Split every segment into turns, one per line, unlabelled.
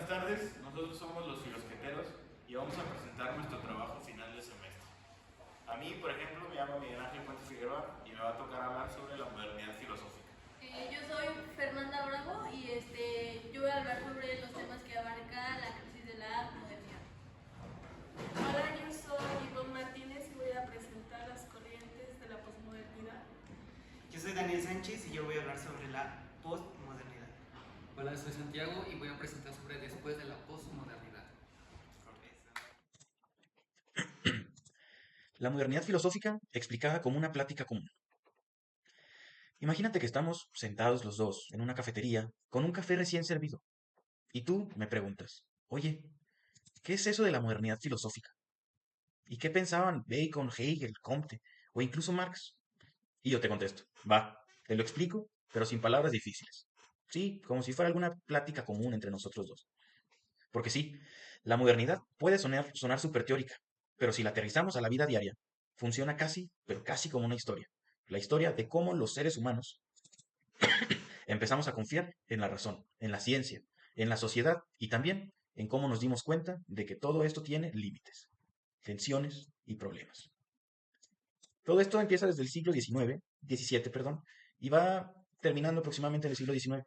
buenas tardes. Nosotros somos los filosqueteros y vamos a presentar nuestro trabajo final de semestre. A mí, por ejemplo, me llamo Miguel Ángel Puente Figueroa y me va a tocar hablar sobre la modernidad filosófica.
Yo soy Fernanda Bravo y yo voy a hablar sobre los temas que abarca la crisis de la modernidad.
Hola, yo soy Ivonne Martínez y voy a presentar las corrientes de la posmodernidad.
Yo soy Daniel Sánchez y yo voy a hablar sobre la postmodernidad.
Hola, soy Santiago y voy a presentar sobre después de la postmodernidad.
La modernidad filosófica explicada como una plática común. Imagínate que estamos sentados los dos en una cafetería con un café recién servido. Y tú me preguntas, oye, ¿qué es eso de la modernidad filosófica? ¿Y qué pensaban Bacon, Hegel, Comte o incluso Marx? Y yo te contesto, va, te lo explico, pero sin palabras difíciles. Sí, como si fuera alguna plática común entre nosotros dos. Porque sí, la modernidad puede sonar súper teórica, pero si la aterrizamos a la vida diaria, funciona casi, pero casi como una historia. La historia de cómo los seres humanos empezamos a confiar en la razón, en la ciencia, en la sociedad y también en cómo nos dimos cuenta de que todo esto tiene límites, tensiones y problemas. Todo esto empieza desde el siglo XVII, perdón, y va terminando aproximadamente en el siglo XIX.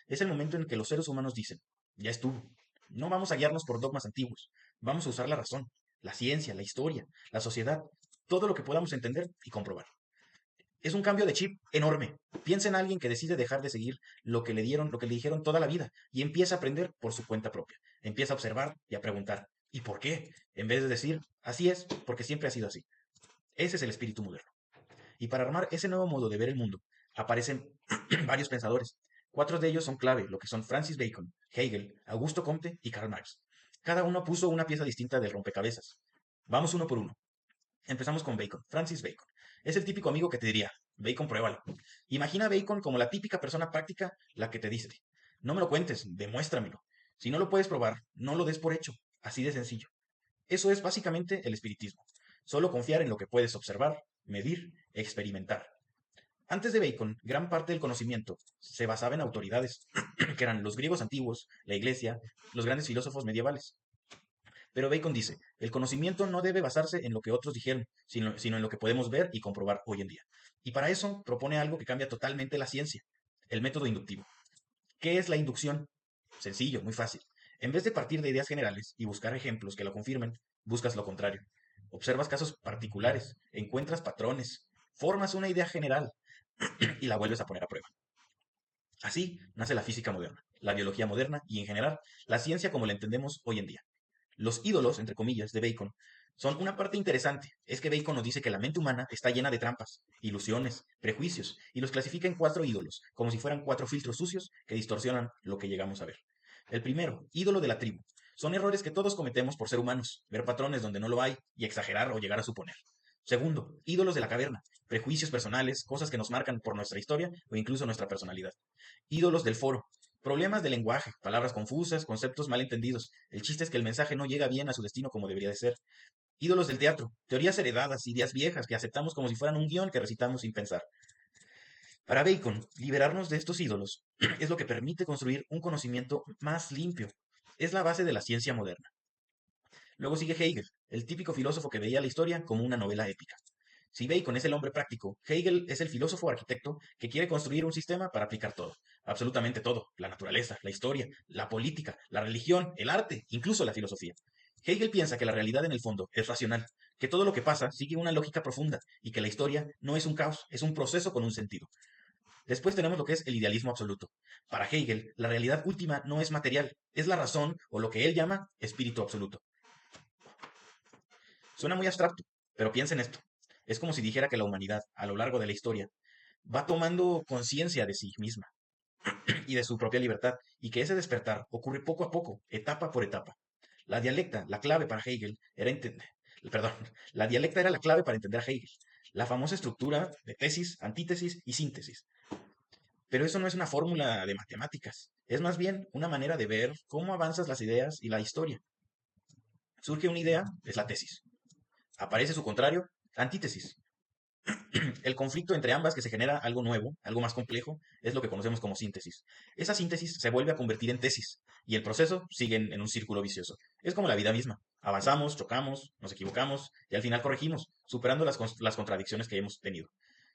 Es el momento en que los seres humanos dicen, ya estuvo, no vamos a guiarnos por dogmas antiguos, vamos a usar la razón, la ciencia, la historia, la sociedad, todo lo que podamos entender y comprobar. Es un cambio de chip enorme. Piensa en alguien que decide dejar de seguir lo que le dieron, lo que le dijeron toda la vida y empieza a aprender por su cuenta propia. Empieza a observar y a preguntar, ¿y por qué? En vez de decir, así es, porque siempre ha sido así. Ese es el espíritu moderno. Y para armar ese nuevo modo de ver el mundo, aparecen varios pensadores. 4 de ellos son clave, lo que son Francis Bacon, Hegel, Augusto Comte y Karl Marx. Cada uno puso una pieza distinta del rompecabezas. Vamos uno por uno. Empezamos con Bacon, Francis Bacon. Es el típico amigo que te diría, Bacon, pruébalo. Imagina a Bacon como la típica persona práctica, la que te dice, no me lo cuentes, demuéstramelo. Si no lo puedes probar, no lo des por hecho. Así de sencillo. Eso es básicamente el espiritismo. Solo confiar en lo que puedes observar, medir, experimentar. Antes de Bacon, gran parte del conocimiento se basaba en autoridades, que eran los griegos antiguos, la iglesia, los grandes filósofos medievales. Pero Bacon dice, el conocimiento no debe basarse en lo que otros dijeron, sino en lo que podemos ver y comprobar hoy en día. Y para eso propone algo que cambia totalmente la ciencia, el método inductivo. ¿Qué es la inducción? Sencillo, muy fácil. En vez de partir de ideas generales y buscar ejemplos que lo confirmen, buscas lo contrario. Observas casos particulares, encuentras patrones, formas una idea general y la vuelves a poner a prueba. Así nace la física moderna, la biología moderna y en general la ciencia como la entendemos hoy en día. Los ídolos, entre comillas, de Bacon son una parte interesante. Es que Bacon nos dice que la mente humana está llena de trampas, ilusiones, prejuicios, y los clasifica en 4 ídolos, como si fueran 4 filtros sucios que distorsionan lo que llegamos a ver. El primero, ídolo de la tribu. Son errores que todos cometemos por ser humanos, ver patrones donde no lo hay y exagerar o llegar a suponer. Segundo, ídolos de la caverna, prejuicios personales, cosas que nos marcan por nuestra historia o incluso nuestra personalidad. Ídolos del foro, problemas de lenguaje, palabras confusas, conceptos mal entendidos. El chiste es que el mensaje no llega bien a su destino como debería de ser. Ídolos del teatro, teorías heredadas, ideas viejas que aceptamos como si fueran un guión que recitamos sin pensar. Para Bacon, liberarnos de estos ídolos es lo que permite construir un conocimiento más limpio. Es la base de la ciencia moderna. Luego sigue Hegel, el típico filósofo que veía la historia como una novela épica. Si Bacon es el hombre práctico, Hegel es el filósofo arquitecto que quiere construir un sistema para aplicar todo, absolutamente todo, la naturaleza, la historia, la política, la religión, el arte, incluso la filosofía. Hegel piensa que la realidad en el fondo es racional, que todo lo que pasa sigue una lógica profunda y que la historia no es un caos, es un proceso con un sentido. Después tenemos lo que es el idealismo absoluto. Para Hegel, la realidad última no es material, es la razón o lo que él llama espíritu absoluto. Suena muy abstracto, pero piensa en esto. Es como si dijera que la humanidad, a lo largo de la historia, va tomando conciencia de sí misma y de su propia libertad, y que ese despertar ocurre poco a poco, etapa por etapa. La dialecta, la clave para Hegel, era entender, perdón, la dialecta era la clave para entender a Hegel, la famosa estructura de tesis, antítesis y síntesis. Pero eso no es una fórmula de matemáticas, es más bien una manera de ver cómo avanzas las ideas y la historia. Surge una idea, es la tesis. Aparece su contrario, antítesis. El conflicto entre ambas que se genera algo nuevo, algo más complejo, es lo que conocemos como síntesis. Esa síntesis se vuelve a convertir en tesis. y el proceso sigue en un círculo vicioso. Es como la vida misma. Avanzamos, chocamos, nos equivocamos y al final corregimos, superando las contradicciones que hemos tenido.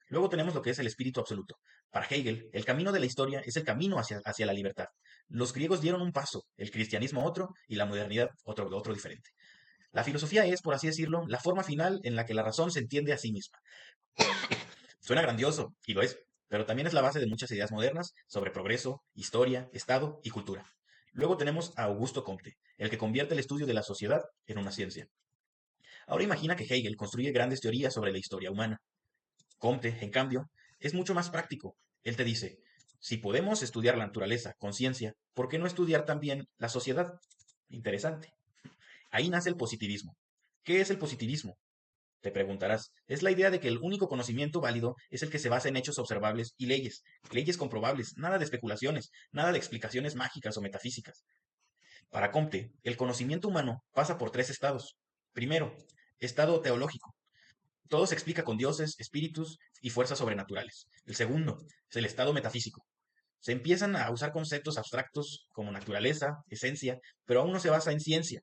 Luego tenemos lo que es el espíritu absoluto. Para Hegel, el camino de la historia es el camino hacia la libertad. Los griegos dieron un paso, el cristianismo otro y la modernidad otro diferente. La filosofía es, por así decirlo, la forma final en la que la razón se entiende a sí misma. Suena grandioso, y lo es, pero también es la base de muchas ideas modernas sobre progreso, historia, Estado y cultura. Luego tenemos a Augusto Comte, el que convierte el estudio de la sociedad en una ciencia. Ahora imagina que Hegel construye grandes teorías sobre la historia humana. Comte, en cambio, es mucho más práctico. Él te dice, si podemos estudiar la naturaleza con ciencia, ¿por qué no estudiar también la sociedad? Interesante. Ahí nace el positivismo. ¿Qué es el positivismo? Te preguntarás, es la idea de que el único conocimiento válido es el que se basa en hechos observables y leyes comprobables, nada de especulaciones, nada de explicaciones mágicas o metafísicas. Para Comte, el conocimiento humano pasa por tres estados. Primero, estado teológico. Todo se explica con dioses, espíritus y fuerzas sobrenaturales. El segundo es el estado metafísico. Se empiezan a usar conceptos abstractos como naturaleza, esencia, pero aún no se basa en ciencia.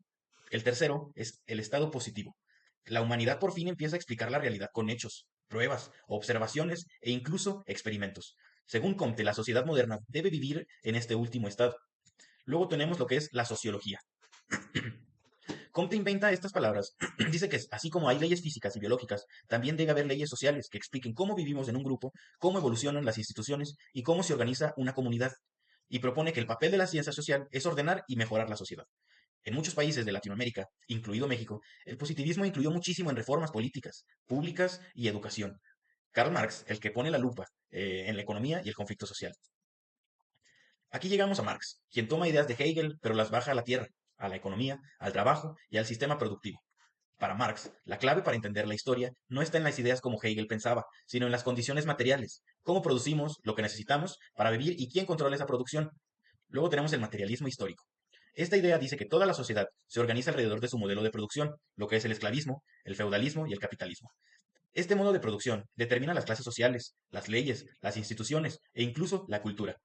El tercero es el estado positivo. La humanidad por fin empieza a explicar la realidad con hechos, pruebas, observaciones e incluso experimentos. Según Comte, la sociedad moderna debe vivir en este último estado. Luego tenemos lo que es la sociología. Comte inventa estas palabras. Dice que así como hay leyes físicas y biológicas, también debe haber leyes sociales que expliquen cómo vivimos en un grupo, cómo evolucionan las instituciones y cómo se organiza una comunidad. Y propone que el papel de la ciencia social es ordenar y mejorar la sociedad. En muchos países de Latinoamérica, incluido México, el positivismo influyó muchísimo en reformas políticas, públicas y educación. Karl Marx, el que pone la lupa en la economía y el conflicto social. Aquí llegamos a Marx, quien toma ideas de Hegel, pero las baja a la tierra, a la economía, al trabajo y al sistema productivo. Para Marx, la clave para entender la historia no está en las ideas como Hegel pensaba, sino en las condiciones materiales, cómo producimos lo que necesitamos para vivir y quién controla esa producción. Luego tenemos el materialismo histórico. Esta idea dice que toda la sociedad se organiza alrededor de su modelo de producción, lo que es el esclavismo, el feudalismo y el capitalismo. Este modo de producción determina las clases sociales, las leyes, las instituciones e incluso la cultura.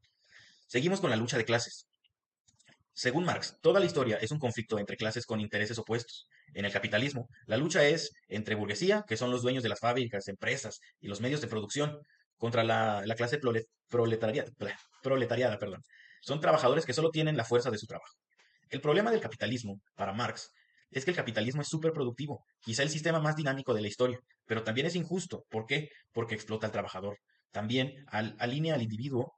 Seguimos con la lucha de clases. Según Marx, toda la historia es un conflicto entre clases con intereses opuestos. En el capitalismo, la lucha es entre burguesía, que son los dueños de las fábricas, empresas y los medios de producción, contra la clase proletariada. Son trabajadores que solo tienen la fuerza de su trabajo. El problema del capitalismo, para Marx, es que el capitalismo es súper productivo, quizá el sistema más dinámico de la historia, pero también es injusto. ¿Por qué? Porque explota al trabajador. También alinea al individuo,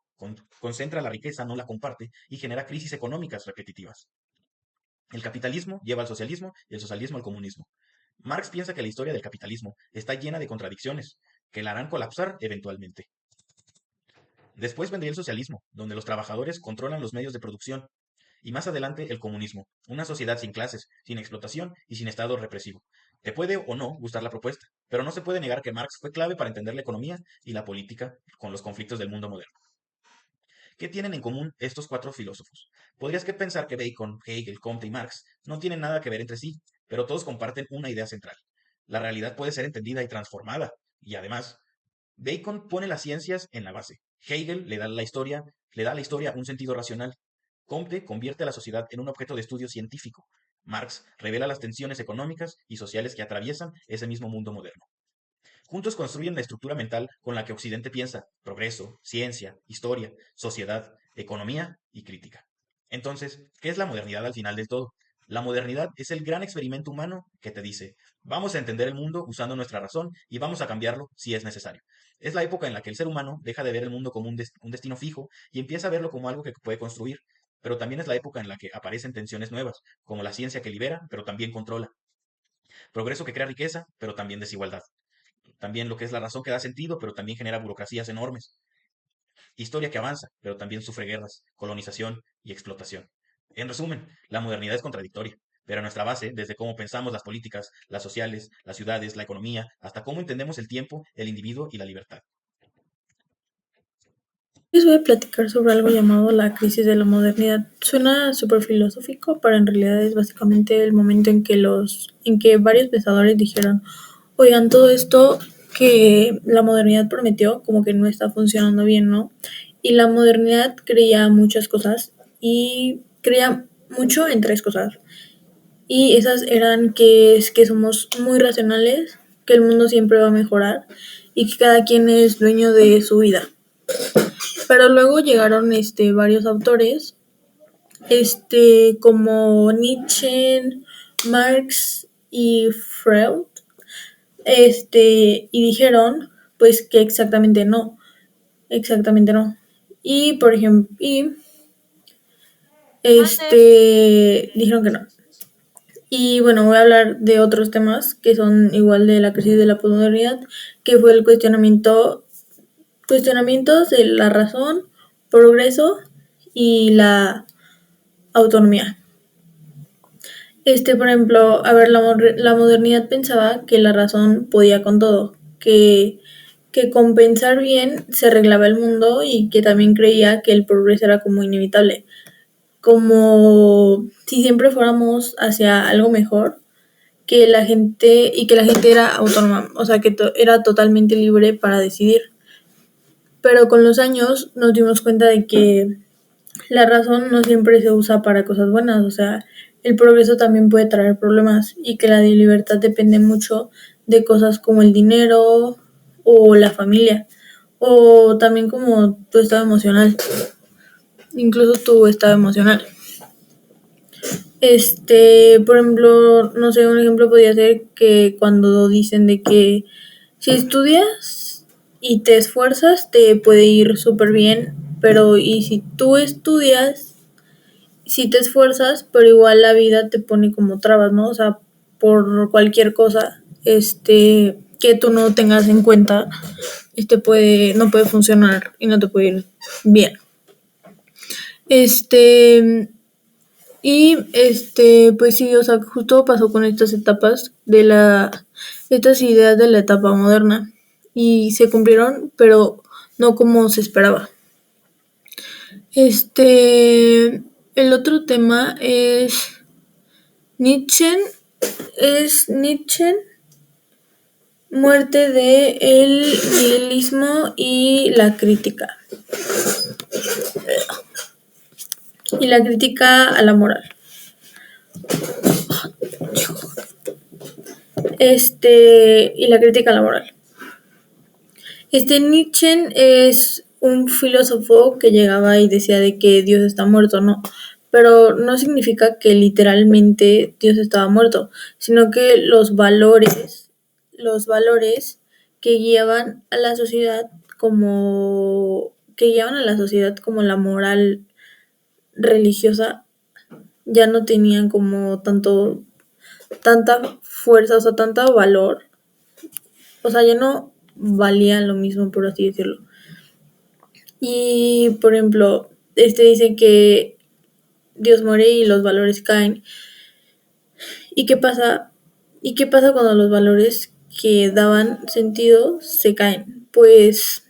concentra la riqueza, no la comparte y genera crisis económicas repetitivas. El capitalismo lleva al socialismo y el socialismo al comunismo. Marx piensa que la historia del capitalismo está llena de contradicciones, que la harán colapsar eventualmente. Después vendría el socialismo, donde los trabajadores controlan los medios de producción, y más adelante el comunismo, una sociedad sin clases, sin explotación y sin estado represivo. Te puede o no gustar la propuesta, pero no se puede negar que Marx fue clave para entender la economía y la política con los conflictos del mundo moderno. ¿Qué tienen en común estos cuatro filósofos? Podrías que pensar que Bacon, Hegel, Comte y Marx no tienen nada que ver entre sí, pero todos comparten una idea central. La realidad puede ser entendida y transformada, y además, Bacon pone las ciencias en la base. Hegel le da a la historia un sentido racional. Comte convierte a la sociedad en un objeto de estudio científico. Marx revela las tensiones económicas y sociales que atraviesan ese mismo mundo moderno. Juntos construyen la estructura mental con la que Occidente piensa: progreso, ciencia, historia, sociedad, economía y crítica. Entonces, ¿qué es la modernidad al final del todo? La modernidad es el gran experimento humano que te dice: vamos a entender el mundo usando nuestra razón y vamos a cambiarlo si es necesario. Es la época en la que el ser humano deja de ver el mundo como un destino fijo y empieza a verlo como algo que puede construir, pero también es la época en la que aparecen tensiones nuevas, como la ciencia que libera, pero también controla, progreso que crea riqueza, pero también desigualdad. También lo que es la razón que da sentido, pero también genera burocracias enormes. Historia que avanza, pero también sufre guerras, colonización y explotación. En resumen, la modernidad es contradictoria, pero a nuestra base, desde cómo pensamos las políticas, las sociales, las ciudades, la economía, hasta cómo entendemos el tiempo, el individuo y la libertad.
Les voy a platicar sobre algo llamado la crisis de la modernidad. Suena súper filosófico, pero en realidad es básicamente el momento en que varios pensadores dijeron: oigan, todo esto que la modernidad prometió como que no está funcionando bien, ¿no? Y la modernidad creía muchas cosas y creía mucho en tres cosas. Y esas eran que es que somos muy racionales, que el mundo siempre va a mejorar y que cada quien es dueño de su vida. Pero luego llegaron varios autores, como Nietzsche, Marx y Freud, y dijeron pues que exactamente no. Y por ejemplo, dijeron que no. Y bueno, voy a hablar de otros temas que son igual de la crisis de la posmodernidad, que fue el cuestionamientos de la razón, progreso y la autonomía. Por ejemplo, a ver, la modernidad pensaba que la razón podía con todo, que con pensar bien se arreglaba el mundo y que también creía que el progreso era como inevitable, como si siempre fuéramos hacia algo mejor, que la gente era autónoma, o sea, que era totalmente libre para decidir. Pero con los años nos dimos cuenta de que la razón no siempre se usa para cosas buenas, o sea, el progreso también puede traer problemas y que la libertad depende mucho de cosas como el dinero o la familia o también como tu estado emocional, incluso tu estado emocional. Por ejemplo, no sé, un ejemplo podría ser que cuando dicen de que si estudias y te esfuerzas te puede ir súper bien, pero y si tú estudias, si te esfuerzas, pero igual la vida te pone como trabas, ¿no? O sea, por cualquier cosa, que tú no tengas en cuenta, no puede funcionar y no te puede ir bien. Y pues sí, o sea, justo pasó con estas etapas estas ideas de la etapa moderna y se cumplieron, pero no como se esperaba. El otro tema es Nietzsche, muerte de el nihilismo y la crítica. Y la crítica a la moral. Y la crítica a la moral. Nietzsche es un filósofo que llegaba y decía de que Dios está muerto, ¿no? Pero no significa que literalmente Dios estaba muerto, sino que los valores que guiaban a la sociedad como la moral religiosa ya no tenían como tanta fuerza, o sea, tanto valor, o sea, ya no valían lo mismo, por así decirlo. Y por ejemplo, dice que Dios muere y los valores caen. ¿Y qué pasa cuando los valores que daban sentido se caen? Pues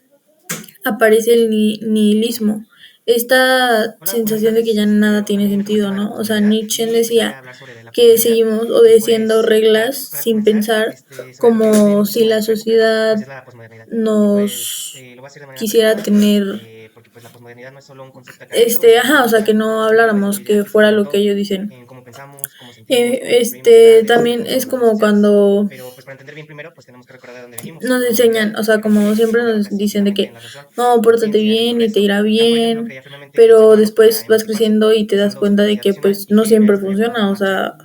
aparece el nihilismo, esta sensación de que ya nada tiene sentido, ¿no? O sea, Nietzsche decía que seguimos obedeciendo reglas sin pensar, como si la sociedad nos quisiera tener, o sea, que no habláramos, que fuera lo que ellos dicen. También es como cuando nos enseñan, o sea, como siempre nos dicen de que no, pórtate bien y te irá bien, pero después vas creciendo y te das cuenta de que pues no siempre funciona, o sea,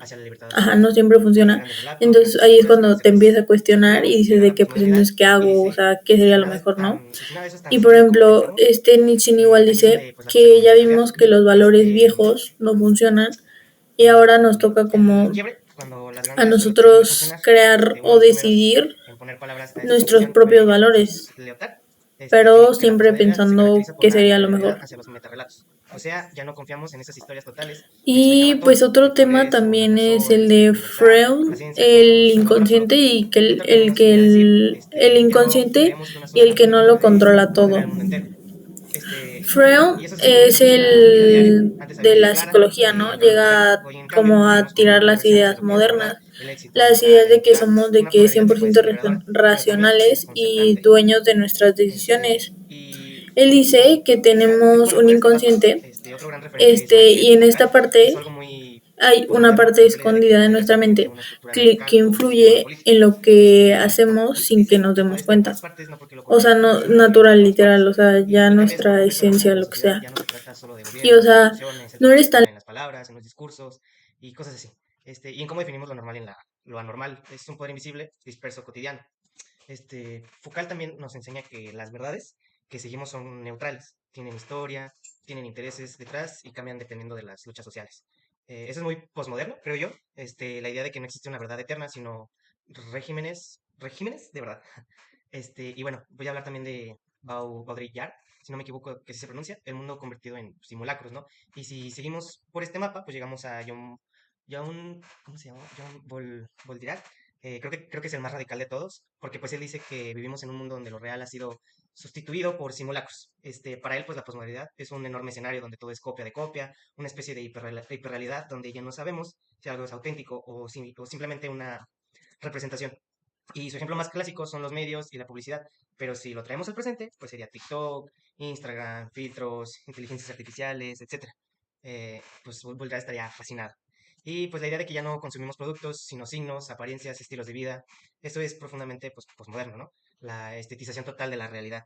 no siempre funciona. Entonces ahí es cuando te empiezas a cuestionar y dices de que pues entonces qué hago, o sea, qué sería lo mejor, ¿no? Y por ejemplo, Nietzsche igual dice que ya vimos que los valores viejos no funcionan y ahora nos toca como a nosotros crear o decidir nuestros propios valores, pero siempre pensando qué sería lo mejor. Y pues otro tema también es el de Freud, el inconsciente y que el inconsciente y el que no lo controla todo. Freud es el de la psicología, ¿no? Llega como a tirar las ideas modernas, las ideas de que somos 100% racionales y dueños de nuestras decisiones. Él dice que tenemos un inconsciente
Otro gran referente es
Y en esta
Foucault, que
parte
hizo algo muy
hay una
moderno,
parte
que fue la idea de
escondida en nuestra mente
una estructura
que
musical o
influye
política.
en lo que hacemos sin
Dice,
que nos demos
modestia en
cuenta.
todas partes, no porque lo
O sea,
correcto,
no
sino porque
natural,
en todas
literal, o
partes.
sea, ya
Y también es
nuestra
profundamente hablando de
esencia,
la
lo que sea.
sociedad, ya no se trata solo de
Y o
gobiernos,
sea,
instituciones, el
no
poder
eres
se
tan...
impone en las palabras, en los discursos y cosas así. Y en cómo definimos lo normal en lo anormal. Es un poder invisible, disperso, cotidiano. Foucault también nos enseña que las verdades que seguimos son neutrales, tienen historia, tienen intereses detrás y cambian dependiendo de las luchas sociales. Eso es muy posmoderno, creo yo, la idea de que no existe una verdad eterna, sino regímenes de verdad. Y bueno, voy a hablar también de Baudrillard, si no me equivoco que así se pronuncia, el mundo convertido en simulacros, ¿no? Y si seguimos por este mapa, pues llegamos a ¿cómo se llama? Baudrillard. Creo que es el más radical de todos, porque pues él dice que vivimos en un mundo donde lo real ha sido sustituido por simulacros. Para él, pues la posmodernidad es un enorme escenario donde todo es copia de copia, una especie de hiperrealidad donde ya no sabemos si algo es auténtico o simplemente una representación. Y su ejemplo más clásico son los medios y la publicidad, pero si lo traemos al presente, pues sería TikTok, Instagram, filtros, inteligencias artificiales, etcétera. Pues Voltaire estaría fascinado. Y pues la idea de que ya no consumimos productos, sino signos, apariencias, estilos de vida, esto es profundamente pues, posmoderno, ¿no? La estetización total de la realidad.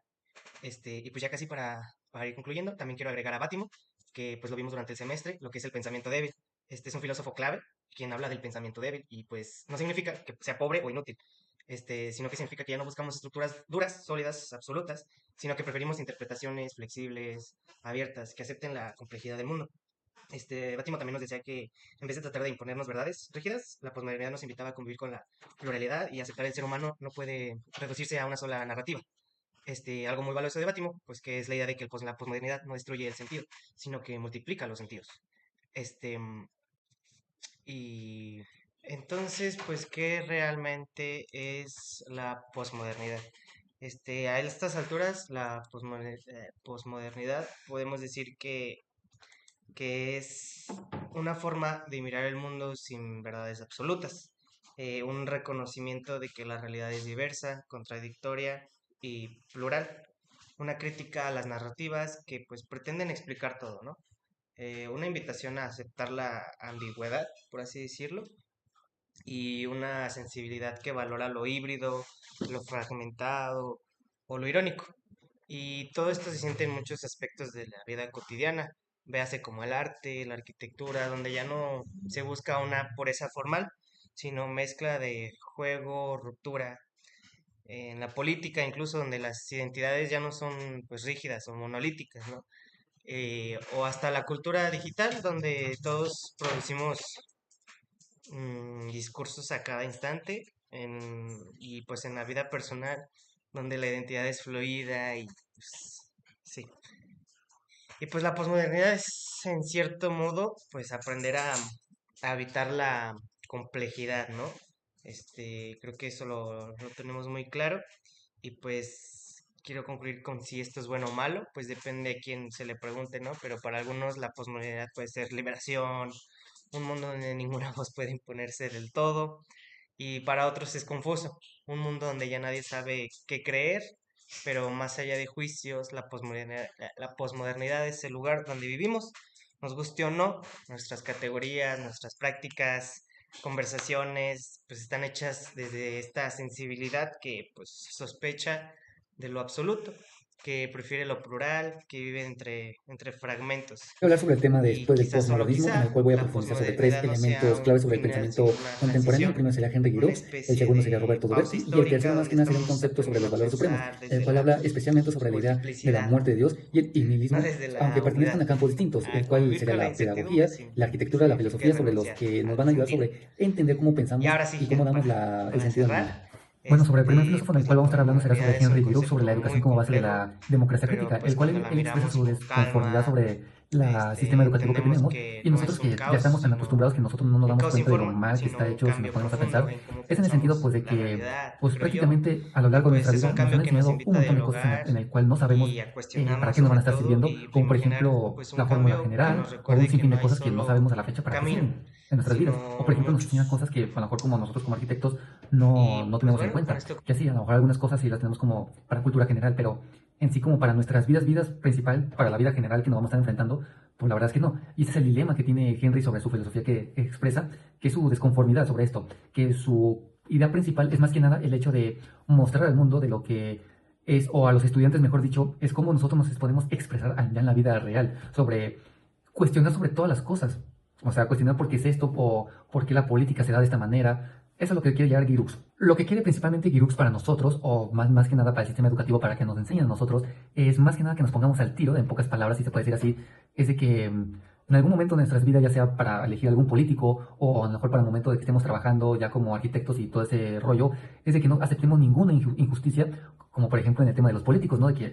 Y pues ya casi para ir concluyendo, también quiero agregar a Bátimo, que pues lo vimos durante el semestre, lo que es el pensamiento débil. Este es un filósofo clave, quien habla del pensamiento débil, y pues no significa que sea pobre o inútil, sino que significa que ya no buscamos estructuras duras, sólidas, absolutas, sino que preferimos interpretaciones flexibles, abiertas, que acepten la complejidad del mundo. Bátimo también nos decía que en vez de tratar de imponernos verdades rígidas, la posmodernidad nos invitaba a convivir con la pluralidad y aceptar el ser humano no puede reducirse a una sola narrativa. Algo muy valioso de Bátimo, pues que es la idea de que la posmodernidad no destruye el sentido, sino que multiplica los sentidos. Y entonces, pues, ¿qué realmente es la posmodernidad? A estas alturas, la posmodernidad podemos decir que es una forma de mirar el mundo sin verdades absolutas, un reconocimiento de que la realidad es diversa, contradictoria y plural, una crítica a las narrativas que pues pretenden explicar todo, ¿no? Una invitación a aceptar la ambigüedad, por así decirlo, y una sensibilidad que valora lo híbrido, lo fragmentado o lo irónico. Y todo esto se siente en muchos aspectos de la vida cotidiana, véase como el arte, la arquitectura, donde ya no se busca una pureza formal, sino mezcla de juego, ruptura. En la política incluso, donde las identidades ya no son pues rígidas o monolíticas, ¿no? O hasta la cultura digital, donde todos producimos discursos a cada instante, y pues en la vida personal, donde la identidad es fluida y pues, sí. Y pues la posmodernidad es en cierto modo pues aprender a evitar la complejidad, ¿no? Creo que eso lo tenemos muy claro y pues quiero concluir con si esto es bueno o malo, pues depende a quién se le pregunte, ¿no? Pero para algunos la posmodernidad puede ser liberación, un mundo donde ninguna voz puede imponerse del todo, y para otros es confuso, un mundo donde ya nadie sabe qué creer, pero más allá de juicios, la posmodernidad es el lugar donde vivimos, nos guste o no, nuestras categorías, nuestras prácticas, conversaciones, pues están hechas desde esta sensibilidad que pues sospecha de lo absoluto, que prefiere lo plural, que vive entre fragmentos.
Voy a hablar sobre el tema
Y
después del
quizás solo
postmodernismo, en el
quizá
cual voy a
la
profundizar sobre tres
posmodernidad no sea
elementos
un
claves sobre el
final,
pensamiento
sino una
contemporáneo. El
transición,
primero sería Henry
una
Giroux, el
especie
segundo sería
de
Roberto
pausa
Duberti, y el
histórica
tercero más
donde
que nada sería un
estamos
concepto sobre los
aprendiendo a
valores supremos,
pensar
el
desde
cual
la
habla especialmente sobre la idea de la
multiplicidad,
muerte de Dios y el
no
nihilismo,
desde la
aunque pertenezcan
unidad,
a campos distintos, el
a
cual
convivir
sería
con la
la
incertidumbre
pedagogía,
sin
la arquitectura, la
significa
filosofía, sobre los
renunciar
que nos
al
van a ayudar
sentido.
sobre entender cómo
Y
pensamos
ahora sí,
y cómo damos el
para
sentido al mundo.
cerrar,
Bueno, sobre el primer filósofo del
pues
cual
la
vamos a estar hablando será sobre
posmodernidad es un
Henry Giroux, sobre
concepto
la educación
muy
como base de
complejo,
la democracia
pero
crítica,
pues
el cual
cuando la
él expresa
miramos
su
con
desconformidad
calma,
sobre el sistema educativo que
entendemos
tenemos
que
y
no es
nosotros
un
que ya
caos,
estamos tan
sino
acostumbrados que nosotros no nos
un
damos
caos sin
cuenta de lo
forma,
mal que
sino
está
un
hecho si nos
cambio
ponemos a
profundo
pensar.
en cómo
Es en el sentido
pensamos
pues de
la
que
realidad,
pues
creo yo.
prácticamente a lo
Y
largo de
pues
nuestra
es un
vida nos han
cambio que nos
enseñado un
invita a
montón de cosas
dialogar
en el cual no sabemos
y a
para
cuestionarnos
qué nos van a
sobre
estar
todo
sirviendo,
y
como por
imaginar
ejemplo
pues un
la fórmula
cambio que
general
nos
o un
recuerde que
sinfín
no
de
hay
cosas que no
solo
sabemos a la fecha para qué
camino,
sirven en nuestras vidas. O por
sino
ejemplo nos enseñan
muchos.
cosas que a lo mejor como nosotros como arquitectos no
Y pues
tenemos en
bueno, con
cuenta.
esto
Que sí, a lo mejor algunas cosas sí las tenemos como para cultura general, pero en sí como para nuestras vidas principal, para la vida general que nos vamos a estar enfrentando, pues la verdad es que no. Y ese es el dilema que tiene Henry sobre su filosofía que expresa, que es su desconformidad sobre esto, que su idea principal es más que nada el hecho de mostrar al mundo de lo que es, o a los estudiantes mejor dicho, es cómo nosotros nos podemos expresar ya en la vida real, sobre cuestionar sobre todas las cosas. O sea, cuestionar por qué es esto o por qué la política se da de esta manera. Eso es lo que quiere llegar Giroux. Lo que quiere principalmente Giroux para nosotros, o más que nada para el sistema educativo, para que nos enseñen a nosotros, es más que nada que nos pongamos al tiro, en pocas palabras, si se puede decir así, es de que en algún momento de nuestras vidas, ya sea para elegir algún político, o a lo mejor para el momento de que estemos trabajando ya como arquitectos y todo ese rollo, es de que no aceptemos ninguna injusticia, como por ejemplo en el tema de los políticos, ¿no? De que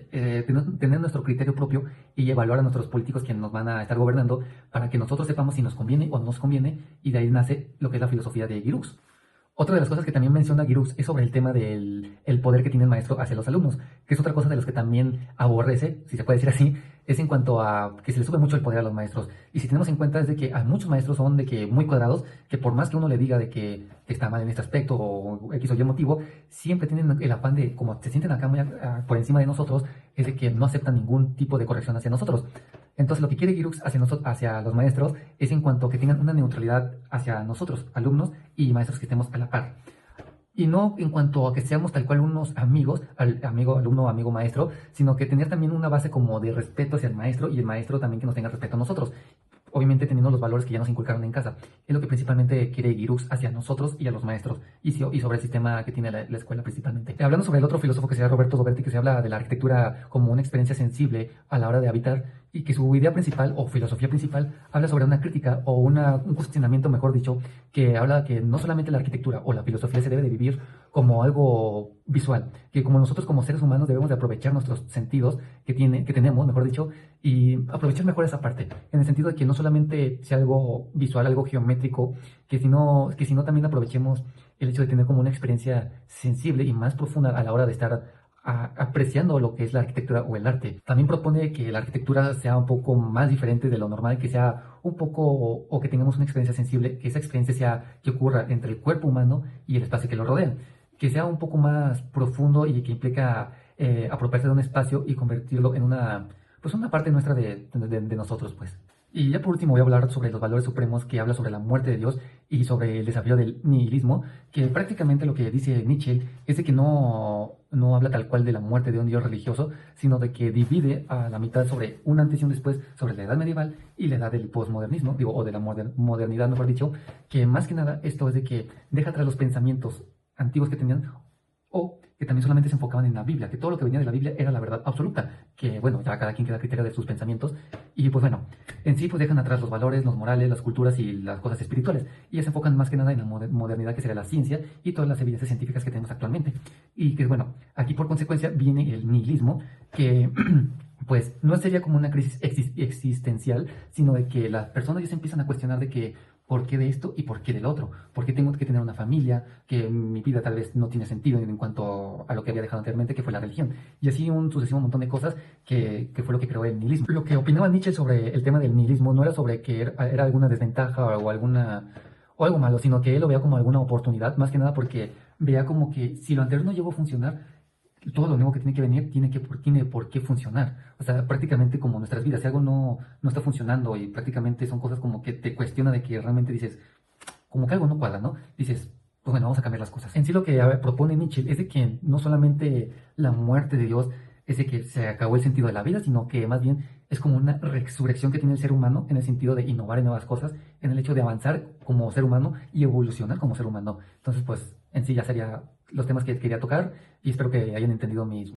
tener nuestro criterio propio y evaluar a nuestros políticos quienes nos van a estar gobernando para que nosotros sepamos si nos conviene o no nos conviene, y de ahí nace lo que es la filosofía de Giroux. Otra de las cosas que también menciona Giroux es sobre el tema del el poder que tiene el maestro hacia los alumnos, que es otra cosa de los que también aborrece, si se puede decir así, es en cuanto a que se le sube mucho el poder a los maestros. Y si tenemos en cuenta es de que a muchos maestros son de que muy cuadrados, que por más que uno le diga de que está mal en este aspecto o X o Y motivo, siempre tienen el afán de, como se sienten acá muy por encima de nosotros, es de que no aceptan ningún tipo de corrección hacia nosotros. Entonces lo que quiere Giroux hacia los maestros es en cuanto a que tengan una neutralidad hacia nosotros, alumnos y maestros que estemos a la par. Y no en cuanto a que seamos tal cual unos amigos, amigo alumno, amigo maestro, sino que tener también una base como de respeto hacia el maestro y el maestro también que nos tenga respeto a nosotros. Obviamente teniendo los valores que ya nos inculcaron en casa. Es lo que principalmente quiere Giroux hacia nosotros y a los maestros, y sobre el sistema que tiene la escuela principalmente. Hablando sobre el otro filósofo que se llama Roberto Doberti, que se habla de la arquitectura como una experiencia sensible a la hora de habitar, y que su idea principal o filosofía principal habla sobre una crítica o un cuestionamiento, mejor dicho, que habla que no solamente la arquitectura o la filosofía se debe de vivir como algo visual, que como nosotros como seres humanos debemos de aprovechar nuestros sentidos que tenemos, mejor dicho, y aprovechar mejor esa parte, en el sentido de que no solamente sea algo visual, algo geométrico, que sino también aprovechemos el hecho de tener como una experiencia sensible y más profunda a la hora de estar apreciando lo que es la arquitectura o el arte. También propone que la arquitectura sea un poco más diferente de lo normal, que sea un poco, o que tengamos una experiencia sensible, que esa experiencia sea que ocurra entre el cuerpo humano y el espacio que lo rodea, que sea un poco más profundo y que implica apropiarse de un espacio y convertirlo en una parte nuestra de nosotros, pues. Y ya por último voy a hablar sobre los valores supremos, que habla sobre la muerte de Dios y sobre el desafío del nihilismo, que prácticamente lo que dice Nietzsche es de que no habla tal cual de la muerte de un Dios religioso, sino de que divide a la mitad sobre un antes y un después, sobre la edad medieval y la edad del posmodernismo, o de la modernidad, mejor dicho, que más que nada esto es de que deja atrás los pensamientos antiguos que tenían, o que también solamente se enfocaban en la Biblia, que todo lo que venía de la Biblia era la verdad absoluta, que bueno, ya cada quien queda a criterio de sus pensamientos, y pues bueno, en sí pues dejan atrás los valores, los morales, las culturas y las cosas espirituales, y se enfocan más que nada en la modernidad, que sería la ciencia y todas las evidencias científicas que tenemos actualmente. Y que bueno, aquí por consecuencia viene el nihilismo, que pues no sería como una crisis existencial, sino de que las personas ya se empiezan a cuestionar de que ¿por qué de esto y por qué del otro? ¿Por qué tengo que tener una familia? Que mi vida tal vez no tiene sentido en cuanto a lo que había dejado anteriormente, que fue la religión. Y así un sucesivo montón de cosas que fue lo que creó el nihilismo. Lo que opinaba Nietzsche sobre el tema del nihilismo no era sobre que era alguna desventaja o algo malo, sino que él lo veía como alguna oportunidad, más que nada porque veía como que si lo anterior no llegó a funcionar, todo lo nuevo que tiene que venir tiene por qué funcionar. O sea, prácticamente como nuestras vidas, si algo no está funcionando y prácticamente son cosas como que te cuestiona de que realmente dices, como que algo no cuadra, ¿no? Dices, pues bueno, vamos a cambiar las cosas. En sí lo que propone Nietzsche es de que no solamente la muerte de Dios es de que se acabó el sentido de la vida, sino que más bien es como una resurrección que tiene el ser humano en el sentido de innovar en nuevas cosas, en el hecho de avanzar como ser humano y evolucionar como ser humano. Entonces, pues en sí ya sería los temas que quería tocar y espero que hayan entendido mis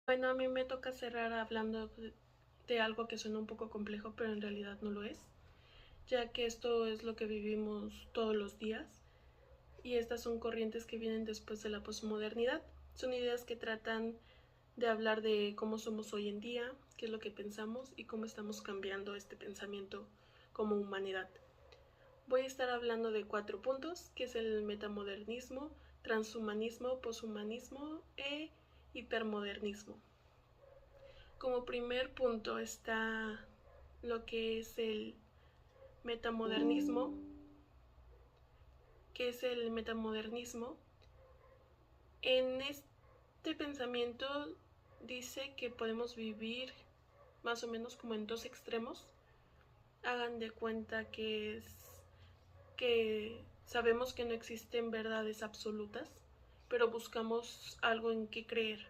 Bueno, a mí me toca cerrar hablando de algo que suena un poco complejo, pero en realidad no lo es, ya que esto es lo que vivimos todos los días y estas son corrientes que vienen después de la posmodernidad. Son ideas que tratan de hablar de cómo somos hoy en día, qué es lo que pensamos y cómo estamos cambiando este pensamiento como humanidad. Voy a estar hablando de 4 puntos, que es el metamodernismo, transhumanismo, poshumanismo e hipermodernismo. Como primer punto está lo que es el metamodernismo. ¿Qué es el metamodernismo? En este pensamiento dice que podemos vivir más o menos como en 2 extremos. Hagan de cuenta que sabemos que no existen verdades absolutas, pero buscamos algo en qué creer.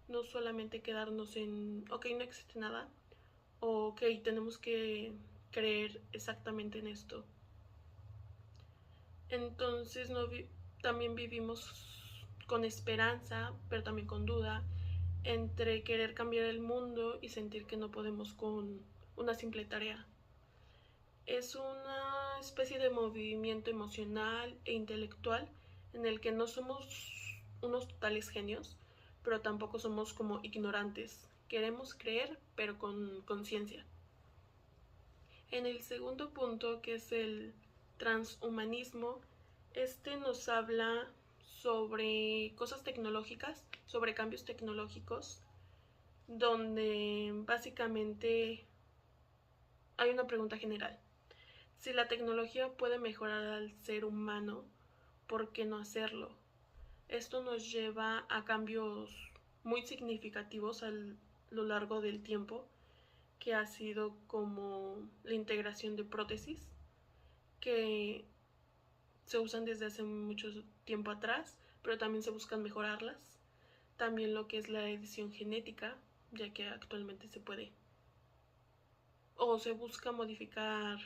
No solamente quedarnos en, ok, no existe nada, o ok, tenemos que creer exactamente en esto. Entonces también vivimos con esperanza, pero también con duda, entre querer cambiar el mundo y sentir que no podemos con una simple tarea. Es una especie de movimiento emocional e intelectual en el que no somos unos totales genios, pero tampoco somos como ignorantes. Queremos creer, pero con conciencia. En el segundo punto, que es el transhumanismo, este nos habla sobre cosas tecnológicas, sobre cambios tecnológicos, donde básicamente hay una pregunta general. Si la tecnología puede mejorar al ser humano, ¿por qué no hacerlo? Esto nos lleva a cambios muy significativos a lo largo del tiempo, que ha sido como la integración de prótesis, que se usan desde hace mucho tiempo atrás, pero también se buscan mejorarlas. También lo que es la edición genética, ya que actualmente se puede o se busca modificar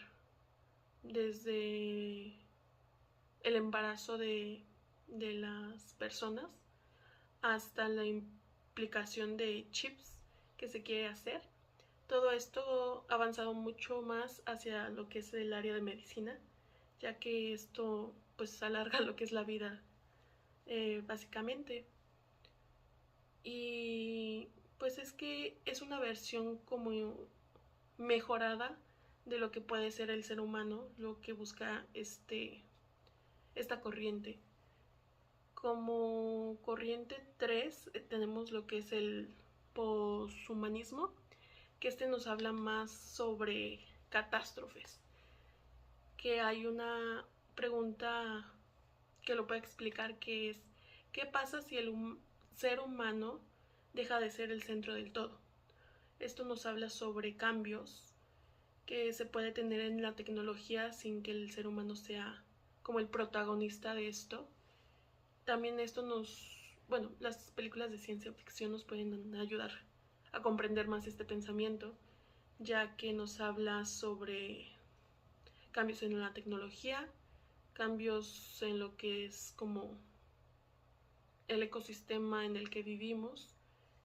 desde el embarazo de las personas hasta la implicación de chips que se quiere hacer. Todo esto ha avanzado mucho más hacia lo que es el área de medicina, ya que esto pues alarga lo que es la vida básicamente. Y pues es que es una versión como mejorada de lo que puede ser el ser humano, lo que busca esta corriente. Como corriente 3 tenemos lo que es el poshumanismo, que nos habla más sobre catástrofes, que hay una pregunta que lo puede explicar, que es ¿qué pasa si el ser humano deja de ser el centro del todo? Esto nos habla sobre cambios que se puede tener en la tecnología sin que el ser humano sea como el protagonista de esto. También las películas de ciencia ficción nos pueden ayudar a comprender más este pensamiento, ya que nos habla sobre cambios en la tecnología, cambios en lo que es como el ecosistema en el que vivimos,